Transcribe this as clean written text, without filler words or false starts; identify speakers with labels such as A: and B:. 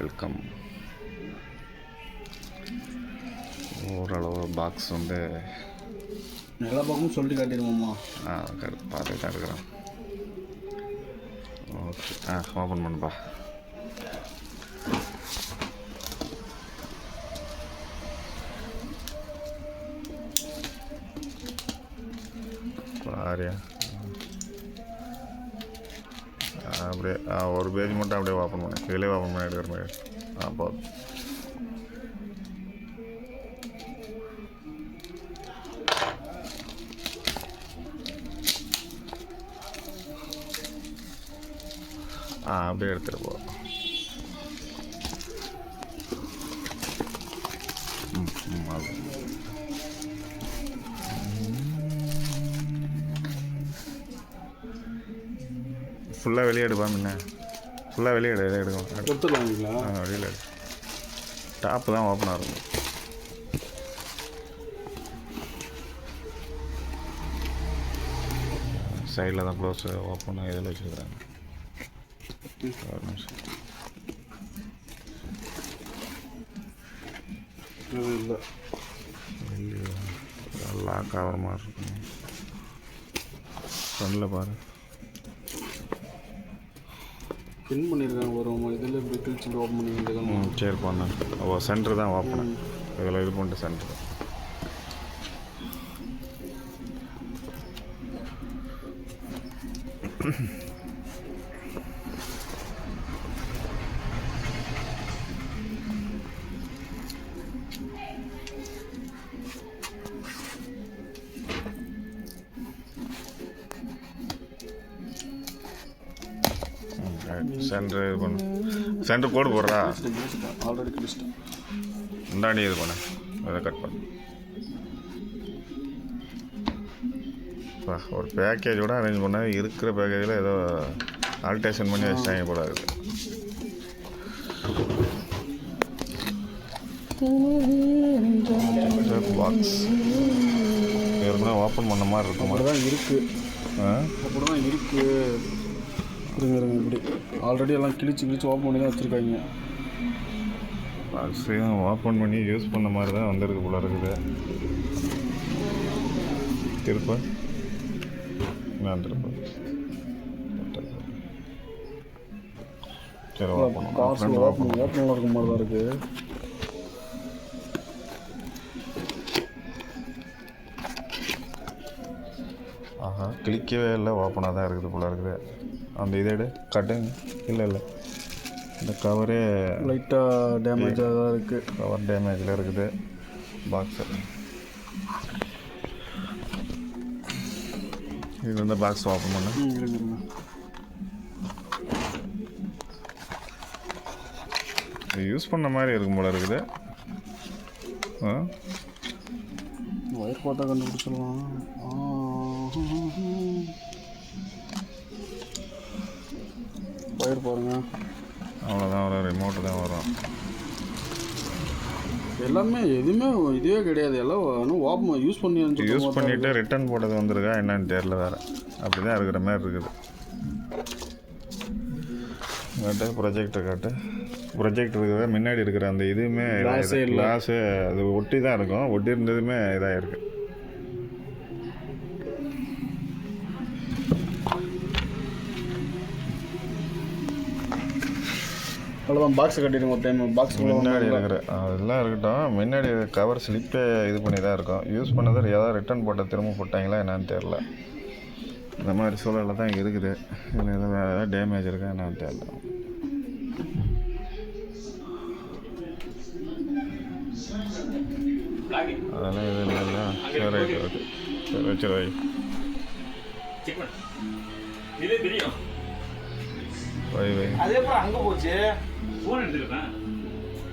A: Welcome. ஓரளவு box வந்து
B: எல்லா பக்கமும் சொல்லிட்டு காட்டிடுவோம்மா.
A: பார்த்துட்டு தான் இருக்கிறேன். ஓகே, ஓப்பன் பண்ணுப்பா. பாரியா அப்படியே ஒரு பேஜ் மட்டும் அப்படியே ஓப்பன் பண்ணேன். இதிலே ஓப்பன் பண்ணி எடுக்கிற மாதிரி. போதும். அப்படியே எடுத்துகிட்டு போ. ஃபுல்லாக வெளியே எடுப்பா. முன்ன ஃபுல்லாக வெளியே எடுக்கும்.
B: எடுத்துடலாங்களா?
A: வெளியில் எடு. டாப்பு தான் ஓப்பனாக இருக்கும். சைடில் தான் க்ளோஸ் ஓப்பனாக இதில் வச்சுருக்குறாங்க. ஒரு நிமிஷம்.
B: இல்லை
A: லாக் ஆகிற மாதிரி இருக்கும். ஃப்ரண்டில் பாரு,
B: பின் பண்ணியிருக்காங்க. வரும் இதில் இப்படி கிழிச்சு ஓப்பன் பண்ணி வேண்டியதான்.
A: சரி பண்ணேன். சென்டர் தான் ஓப்பன். இதில் இது பண்ணிட்டு சென்டர். சென்டர் இது பண்ணு. சென்டர் கோடு போடுறா.
B: ஆல்ரெடி கிழிச்சிட்டேன்.
A: இந்தாண்டி இது பண்ணு. அதை கட் பண்ணு. ஒரு பேக்கேஜோட அரேஞ்ச் பண்ண இருக்கிற பேக்கேஜில் ஏதோ ஆல்ட்ரேஷன் பண்ணி வச்சுட்டாங்க போல இருக்குது. பாக்ஸ் ஏற்கனவே ஓப்பன் பண்ண மாதிரி இருக்கும்.
B: அப்படி தான் இருக்குது. அப்படி தான் இருக்குது. இருங்க இப்படி ஆல்ரெடி எல்லாம் கிழிச்சு ஓப்பன் பண்ணி தான் வச்சுருக்காங்க.
A: பாக்ஸையும் ஓப்பன் பண்ணி யூஸ் பண்ண மாதிரி தான் வந்திருக்கு போல இருக்குது. திருப்ப நான் திருப்ப சரி ஓப்பன்
B: இருக்கும் மாதிரி தான் இருக்குது.
A: கிளிக்கவே இல்லை, ஓப்பனாக தான் இருக்குது போல இருக்குது. அந்த இதை எடு கட்டுங்க. இல்லை இந்த கவரே
B: லைட்டாக டேமேஜாக தான் இருக்குது.
A: கவர் டேமேஜில் இருக்குது பாக்ஸு. இது வந்து பாக்ஸ் ஓப்பன் பண்ண யூஸ் பண்ண மாதிரி இருக்கும் போல இருக்குது.
B: ஒயர் பார்த்தா கண்டுபிடிச்சிடலாம். ஒயர் பாருங்க.
A: அவ்வளோதான், ஒரு ரிமோட்டு தான் வரும்.
B: எல்லாமே எதுவுமே இதுவே கிடையாது. எல்லாம் ஓப்பன் யூஸ்
A: பண்ணிவிட்டு ரிட்டர்ன் போட்டது வந்துருக்கா என்னன்னு தெரியல. வேறு அப்படி தான் இருக்கிற மாதிரி இருக்குது. காட்டு ப்ரொஜெக்டர் காட்டு. ப்ரொஜெக்டர் இருக்கிற முன்னாடி இருக்கிற அந்த இதுவுமே கிளாஸு அது ஒட்டி தான் இருக்கும். ஒட்டி இருந்ததுமே இதாக இருக்குது.
B: அவ்வளோதான். பாக்ஸை கட்டிடுங்க ஒரு டைம். பாக்ஸ்
A: முன்னாடி இருக்கிற அதெல்லாம் இருக்கட்டும். முன்னாடி கவர் ஸ்லிப்பே இது பண்ணி தான் இருக்கும். யூஸ் பண்ணதை ஏதாவது ரிட்டர்ன் போட்ட திரும்ப போட்டாங்களா என்னன்னு தெரில. இந்த மாதிரி சூழலில் தான் இருக்குது. இதில் எதாவது வேறு ஏதாவது டேமேஜ் இருக்கா என்னன்னு தெரில. அதெல்லாம் எதுவும் இல்லைல்ல. சரி ரைட்டு ஓகே. சரி வச்சு வை. வை
B: அதே அங்கே போச்சு. ஃபோன் எடுத்துருக்கேன்.